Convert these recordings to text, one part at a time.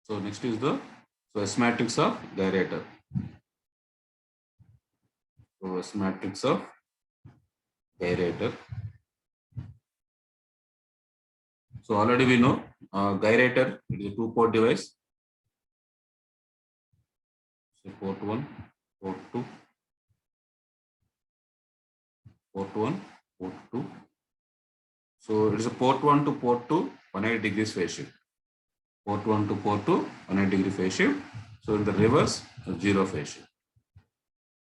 So next is the S matrix of gyrator. So S matrix of gyrator. So already we know gyrator, it is a 2-port device. So port 1, port 2, port 1, port 2. So it is a port 1 to port 2, 180 degrees phase shift. Port 1 to port 2, 180 degree phase shift. So in the reverse, 0 phase shift.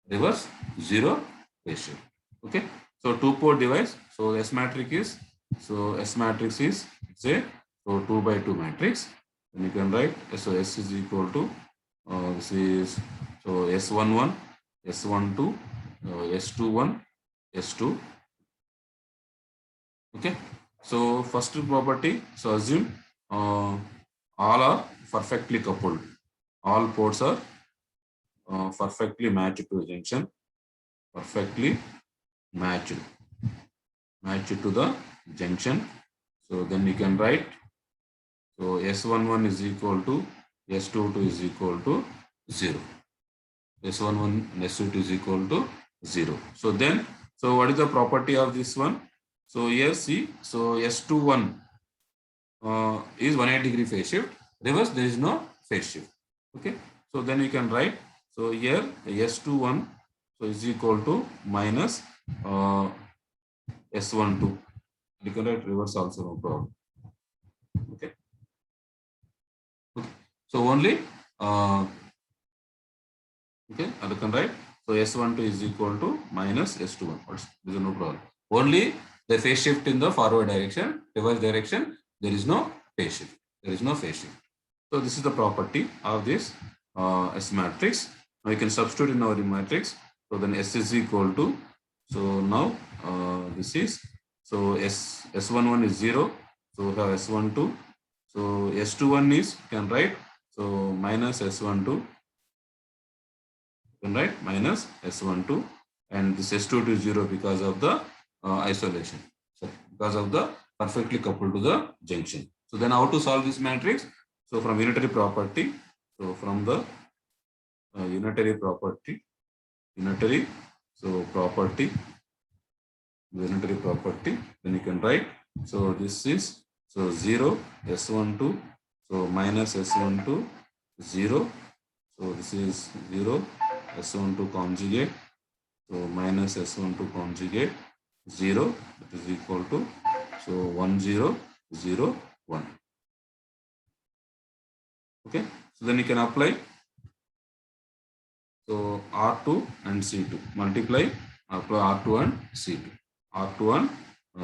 Reverse, 0 phase shift. Okay. So 2-port device. So S matrix is, it's a 2 by 2 matrix. And you can write, so S is equal to, this is, so S11, S12, S21, S2. Okay. So first property, so assume all are perfectly coupled. All ports are perfectly matched to the junction. Perfectly matched to the junction. So then you can write, so S11 is equal to S22 is equal to 0. S11 and S22 is equal to 0. So then, so what is the property of this one? So here see, so S21 is 180 degree phase shift. Reverse, there is no phase shift. Okay. So then you can write, so here S21 so is equal to minus S12. You can write reverse also, no problem. Okay. Okay. So only okay, I can write. So S12 is equal to minus S21. There is no problem. Only the phase shift in the forward direction, reverse direction, there is no phase shift. There is no phase shift. So this is the property of this S matrix. Now you can substitute in our matrix. So then S is equal to, so now this is, so S11 is 0. So we have S12. So S21 is, you can write, so minus S12. Can write minus S12, and this S22 is 0 because of the isolation. So because of the perfectly coupled to the junction. So then how to solve this matrix? So from unitary property, so from the unitary property, so property, then you can write, so this is, so 0 S12, so minus S12, 0, so this is 0 S12 conjugate, so minus S12 conjugate, 0, that is equal to, so 1 0 0 1. Okay, so then you can apply, so R2 and C2, multiply, apply R2 and C2, R2 and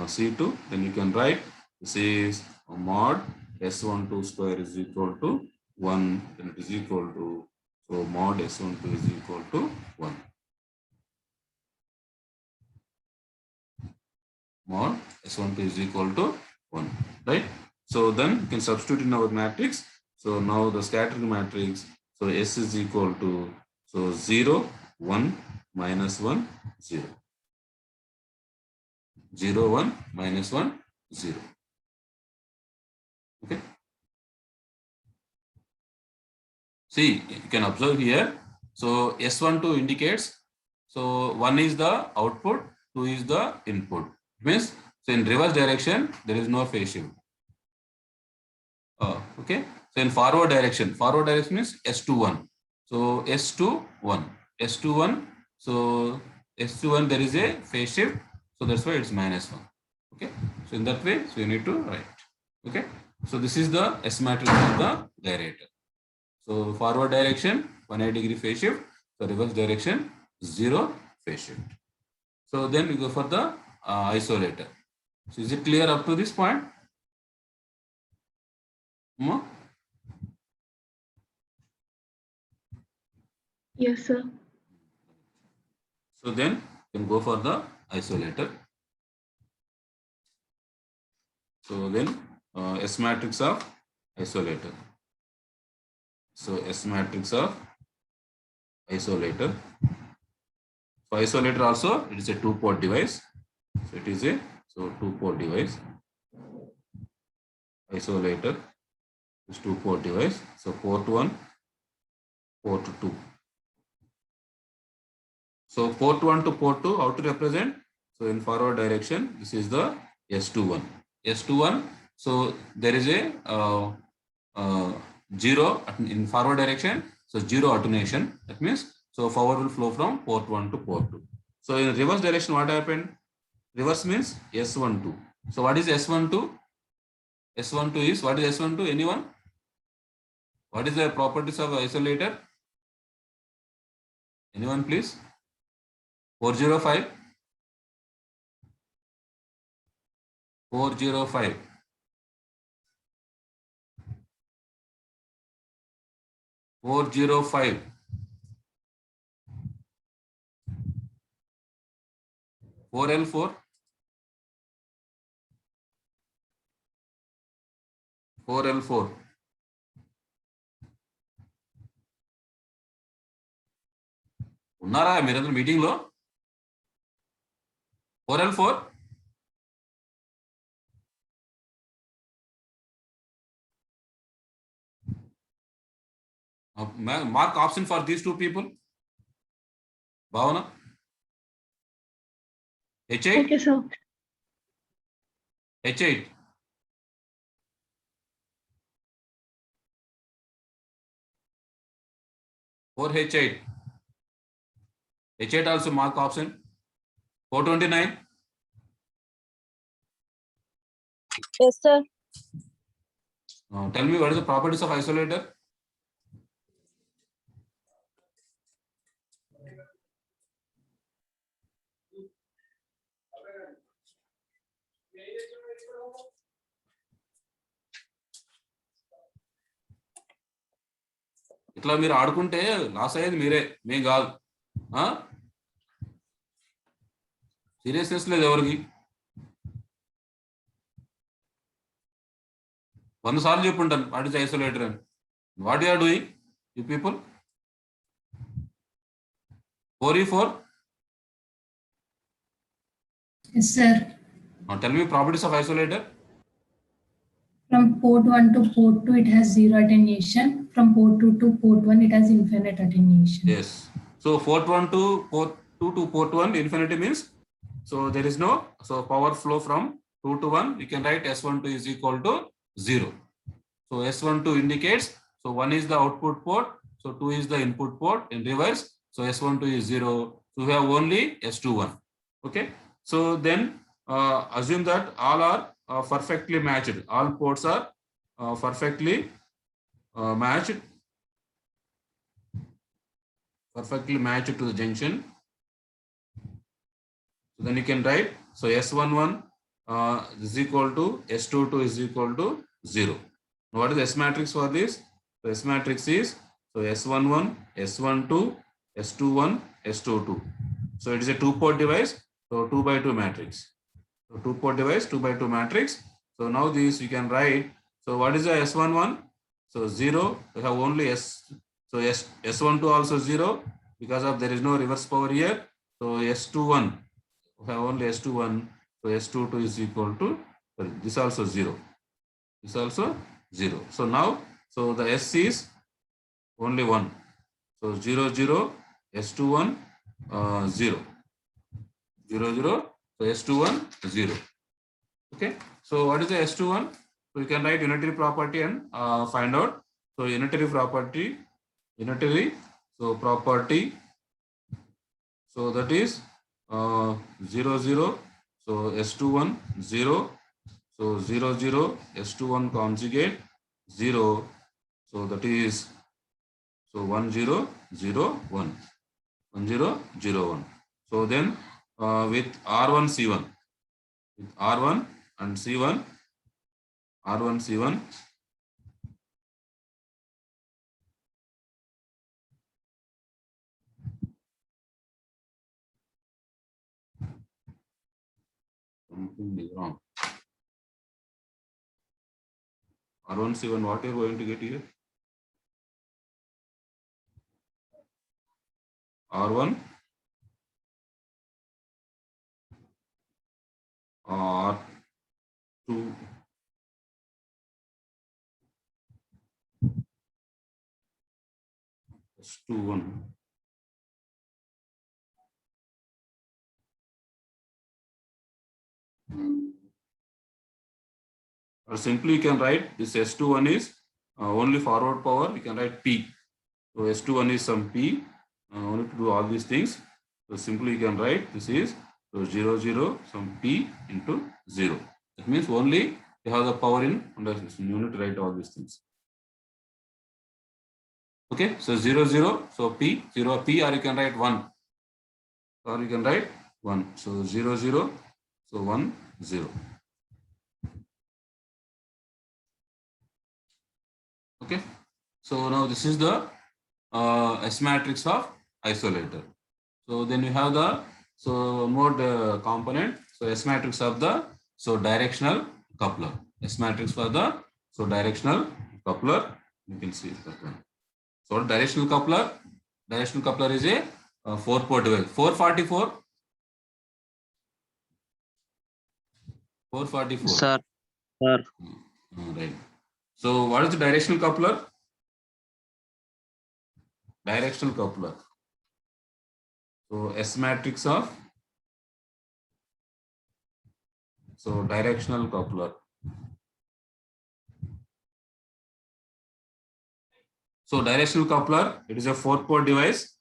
C2, then you can write, this is mod S12 square is equal to 1, then it is equal to, so mod S12 is equal to 1. Mod S12 is equal to 1, right? So then you can substitute in our matrix. So now the scattering matrix, so S is equal to, so 0, 1, minus 1, 0. 0, 1, minus 1, 0. Okay. See, you can observe here. So S12 indicates, so 1 is the output, 2 is the input. Means, so in reverse direction, there is no phase shift. Okay. So in forward direction means S21. So S21. So S21 there is a phase shift. So that's why it's minus 1. Okay. So in that way, so you need to write. Okay. So this is the S matrix of the gyrator. So forward direction 180 degree phase shift. So reverse direction 0 phase shift. So then we go for the isolator. So is it clear up to this point? More? Yes, sir. So then you can go for the isolator. So then S matrix of isolator. So S matrix of isolator. So isolator also, it is a 2-port device. So it is a 2-port device. Isolator. This two port device. So port 1, port 2. So port 1 to port 2, how to represent? So in forward direction, this is the S21. S21, so there is a uh, zero in forward direction, so zero attenuation. That means, so power will flow from port 1 to port 2. So in reverse direction, what happened? Reverse means S12. So what is S12? S12 is, what is S12? Anyone? What is the properties of isolator? Anyone please? 405. 405. 405. 4L4. 4L4. ఉన్నారా మీరందరూ meeting లో? 4L4. Mark option for these two people. Bhavana. H8. Okay, sir. H8. For H8. H8 also mark option. 429. Yes, sir. Tell me what is the properties of isolator? ఇట్లా మీరు ఆడుకుంటే loss అయ్యేది మీరే, మేం కాదు. సీరియస్నెస్ లేదు ఎవరికి. 100 సార్లు చెప్పుంటాను వాట్ ఇస్ ఐసోలేటర్ అని. What you are doing you people? 4E4. Yes, sir. Tell me properties of isolator. From port 1 to port 2, it has zero attenuation. From port 2 to port 1, it has infinite attenuation. Yes. So port 1 to port 2 to port 1, infinity means, so there is no, so power flow from 2 to 1. You can write S12 is equal to 0. So S12 indicates, so 1 is the output port, so 2 is the input port in reverse. So S12 is 0. So we have only S21. Okay. So then assume that all are perfectly matched. All ports are perfectly matched. Perfectly matched to the junction. So then you can write, so S11 is equal to S22 is equal to 0. Now what is the S matrix for this? So S matrix is, so S11, S12, S21, S22. So it is a 2-port device, so 2 by 2 matrix. So 2-port device, 2 by 2 matrix. So now this you can write, so what is the S11? So 0, we have only S, so S12 also 0, because of there is no reverse power here. So S21, we have only S21, so S22 is equal to, sorry, this also 0. This also 0. So now, so the S is only 1. So 0, 0, S21, 0. 0, 0, so S21, 0. Okay. So what is the S21? So you can write unitary property and find out. So unitary property, so property, so that is 0, 0, so S21, 0, so 0, 0, S21 conjugate 0, so that is, so 1, 0, 0, 1, 1, 0, 0, 1. So then with R1, C1, with R1 and C1, R1, C1, something is wrong. R1, C1, what are you going to get here? R1, R2, S21. Or simply you can write this S21 is only forward power, you can write P. So S21 is some P, only to do all these things. So simply you can write this is so 0, 0, some P into 0. That means only you have the power in under system. You need to write all these things. Okay, so 0, 0, so P, 0 P, or you can write 1. Or you can write 1. So 0, 0, so 1, 0. Okay, so now this is the S matrix of isolator. So then you have the more component. So S matrix of the directional coupler. S matrix for the directional coupler. You can see that one. So directional coupler is a 4-port device. 444. 444. Sir. Right. So what is the directional coupler? Directional coupler. So S matrix of directional coupler. So directional coupler, it is a 4-port device.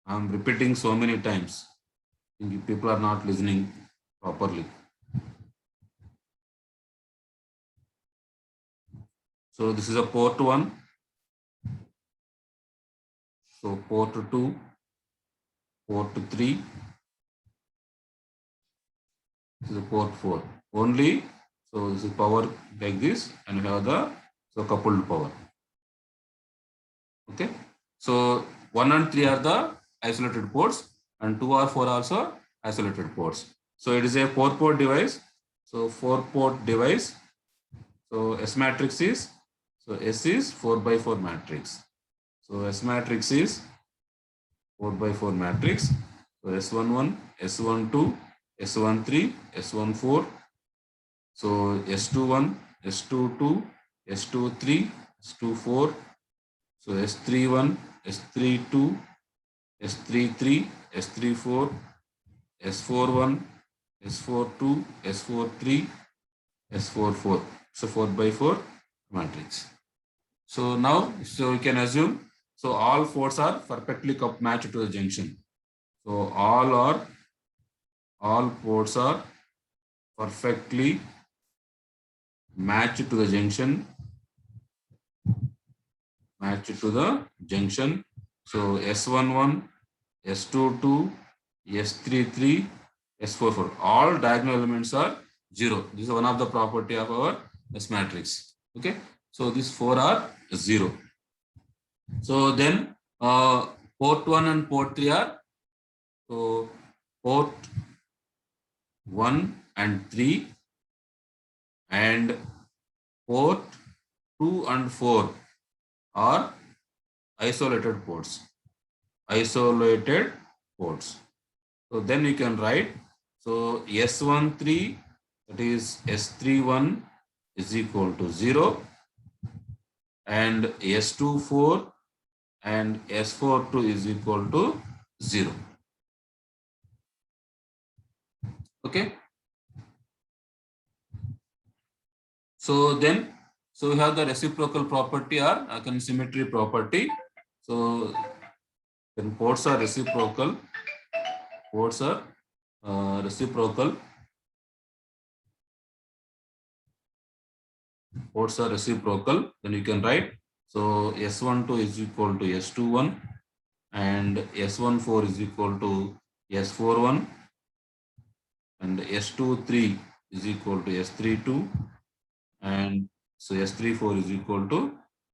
I'm repeating so many times. I think people are not listening properly. So this is a port 1. So port 2, port 3. This is a port 4. Only, so this is power like this, and we have the coupled power. Okay. So 1 and 3 are the isolated ports, and 2 or 4 also isolated ports. So it is a 4-port device. So 4-port device. So S matrix is, so S is 4x4 matrix. So S matrix is 4x4 matrix. So S11, S12, S13, S14. So S21, S22, S23, S24. So S31, S32, S33, S34, S41, S42, S43, S44. So 4x4 matrix. So now, so you can assume, so all ports are perfectly matched to the junction. So all ports are perfectly matched to the junction. So S11, S22, S33, S44. All diagonal elements are 0. This is one of the property of our S matrix. Okay. So these 4 are 0. So then port 1 and port 3 are, so port 1 and 3 and port 2 and 4 are isolated ports. So then you can write, so S13, that is S31 is equal to 0, and S24 and S42 is equal to 0. Okay. So then, so we have the reciprocal property or symmetry property. So then ports are reciprocal. Reciprocal. Then you can write, so S12 is equal to S21 and S14 is equal to S41 and S23 is equal to S32 and so S34 is equal to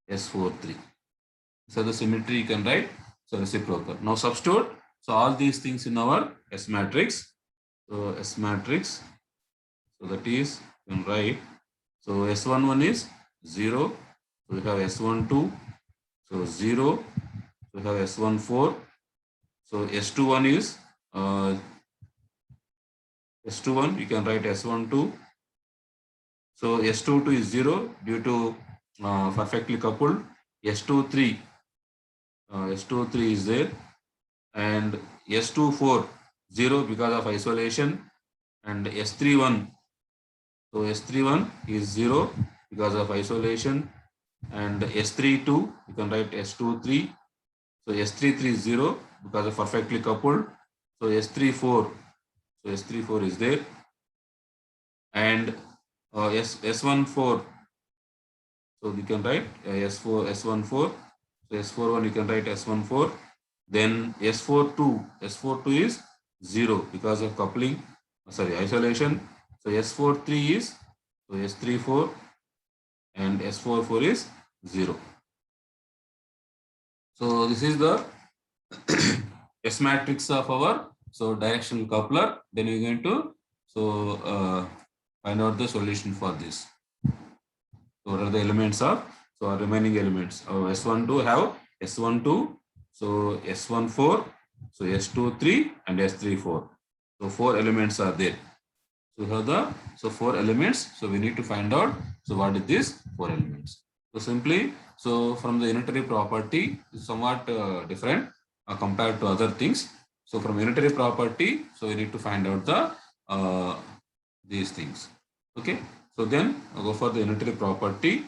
S43. So the symmetry you can write, so reciprocal. Now substitute, so all these things in our S matrix. So S matrix, so that is, you can write, so S11 is 0, so we have S12, so 0, so we have S14, so S21 is S21, you can write S12, so S22 is 0 due to perfectly coupled. S23, S23 is there, and S24 0 because of isolation, and S31. So S31 is 0 because of isolation, and S32 you can write S23. So S33 is 0 because of perfectly coupled. So S34, so S34 is there, and S14. So you can write S14. So S41 you can write S14. Then S42 is 0 because of coupling, isolation. So S43 is, so S34, and S44 is 0. So this is the S matrix of our directional coupler. Then we're going to find out the solution for this. So what are the elements of our remaining elements? S12 have S12, so S14, so S23 and S34. So 4 elements are there. So we have the 4 elements. So we need to find out what is this 4 elements. So simply, from the unitary property is somewhat different compared to other things. So from unitary property, so we need to find out the these things. Okay. So then I'll go for the unitary property.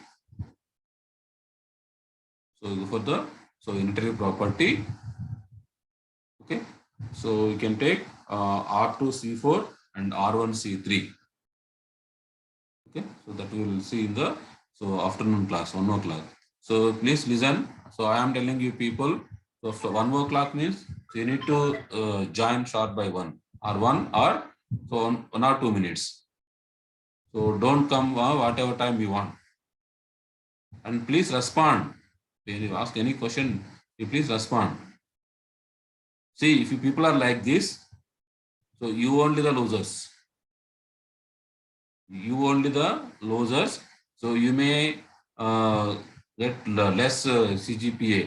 So go for the unitary property. Okay. So you can take R2C4 and R1C3. Okay. So that we will see in the afternoon class, 1 o'clock. So please listen. So I am telling you people. So 1 o'clock means you need to join short by 1 or 1 or 1 or 2 minutes. So don't come whatever time you want. And please respond. When you ask any question, you please respond. See, if you people are like this, so you only the losers. You only the losers. So you may get less CGPA.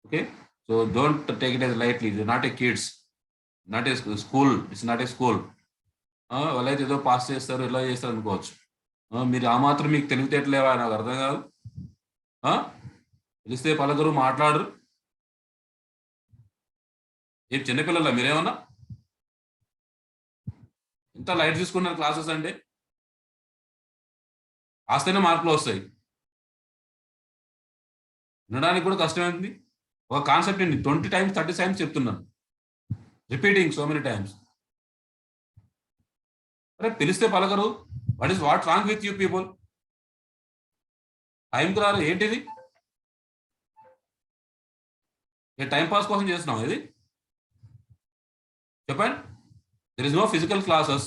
Okay. So don't take it as lightly. You're not a kids, not a school. It's not a school. వాళ్ళైతే ఏదో pass చేస్తారు ఇలా చేస్తారు అనుకోవచ్చు. మీరు ఆ మాత్రం మీకు తెలివితేటలేవా నాకు అర్థం కాదు. పిలిస్తే పలకరు, మాట్లాడరు. ఏం చిన్నపిల్లల మీరేమన్నా ఇంత లైట్ తీసుకున్నారు క్లాసెస్ అంటే ఆస్తేనే మార్కులు వస్తాయి. వినడానికి కూడా కష్టమైంది. ఒక కాన్సెప్ట్ అండి 20 times 30 times చెప్తున్నాను, రిపీటింగ్ సో మెనీ టైమ్స్. అరే పిలిస్తే పలకరు. What wrong with you people? టైంకి రారు ఏంటిది? ఏ టైం పాస్ కోసం చేస్తున్నాం ఇది? చెప్పండి. There is no physical classes.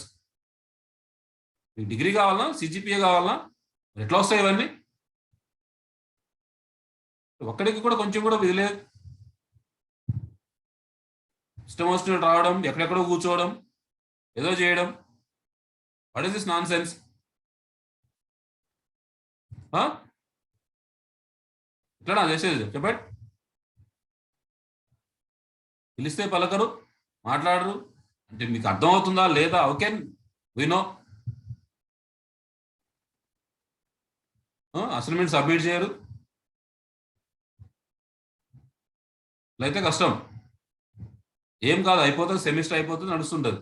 మీకు డిగ్రీ కావాలన్నా, సిజిపిఏ కావాలన్నా, ఎట్లా వస్తాయి ఇవన్నీ? ఒక్కడికి కూడా కొంచెం కూడా ఇది లేదు. ఇష్టం వచ్చినట్టు రావడం, ఎక్కడెక్కడో కూర్చోవడం, ఏదో చేయడం. What is this non sense? ఇట్లా నా చేసేది చెప్పండి. పిలిస్తే పలకరు, మాట్లాడరు అంటే మీకు అర్థం అవుతుందా లేదా? Okay, we know. Assignment submit చేయరు, అయితే కష్టం. ఏం కాదు, అయిపోతుంది, సెమిస్టర్ అయిపోతుంది, నడుస్తుంటుంది.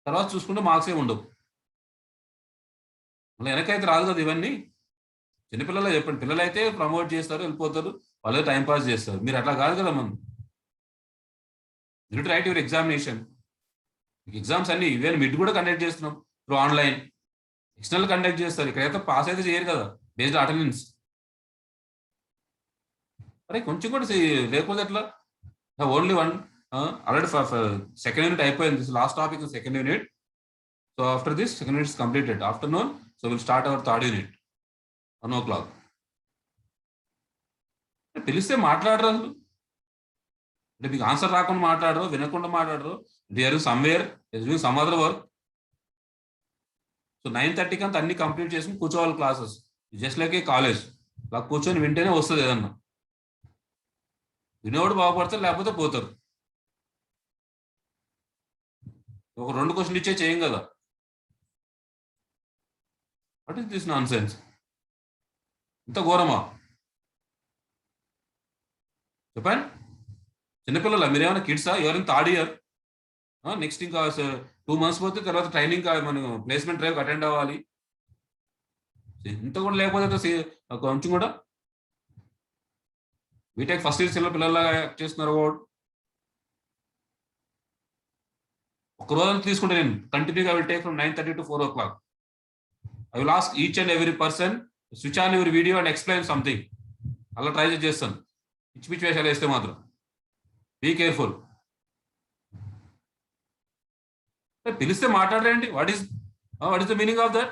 తర్వాత చూసుకుంటే మార్క్స్ ఏమి ఉండవు. మళ్ళీ వెనకైతే రాదు కదా ఇవన్నీ. చిన్నపిల్లలే చెప్పండి. పిల్లలు అయితే ప్రమోట్ చేస్తారు, వెళ్ళిపోతారు, వాళ్ళు టైం పాస్ చేస్తారు. మీరు అట్లా కాదు కదా. మనం unit right your examination. Exams అన్ని ఈవెన్ మిడ్ కూడా కండక్ట్ చేస్తున్నాం త్రూ ఆన్లైన్. ఎక్స్టర్నల్ కండక్ట్ చేస్తారు. ఇక్కడైతే పాస్ అయితే చేయరు కదా బేస్డ్ అటెండెన్స్. అరే కొంచెం కూడా లేకపోతే ఎట్లా? Only one. Already second unit అయిపోయింది. Last topic second unit. So after this second unit is completed. Afternoon so will start our third unit 1 o'clock. పిలిస్తే మాట్లాడరు అసలు. అంటే మీకు ఆన్సర్ రాకుండా మాట్లాడరు, వినకుండా మాట్లాడరు. They are somewhere doing some other work. So 9:30 అంతా అన్ని కంప్లీట్ చేసుకుని కూర్చోవాలి classes. Just like a college. అలా కూర్చొని వింటేనే వస్తుంది ఏదన్నా. వినేవాడు బాగుపడతారు, లేకపోతే పోతారు. ఒక 2 క్వశ్చన్లు ఇచ్చే చేయం కదా. What is this non sense? ఇంత ఘోరమా? చెప్పండి. చిన్నపిల్లల మీరేమైనా కిడ్సా? ఎవరైనా థర్డ్ ఇయర్, నెక్స్ట్ ఇంకా 2 months పోతే తర్వాత ట్రైనింగ్ మనం ప్లేస్మెంట్ డ్రైవ్ అటెండ్ అవ్వాలి. ఇంత కూడా లేకపోతే కొంచెం కూడా బీటెక్ ఫస్ట్ ఇయర్ పిల్లల్లాగా యాక్ట్ చేస్తున్నారు. ఒక రోజు తీసుకుంటే నేను కంటిన్యూగా will take from 9:30 to 4 o'clock. I will ask each and every person switch on your video and explain something. అలా ట్రై చేస్తాను. పిచ్చి పిచ్చి వేషాలు వేస్తే మాత్రం బీ కేర్ఫుల్. పిలిస్తే మాట్లాడలేండి. What is the meaning of that?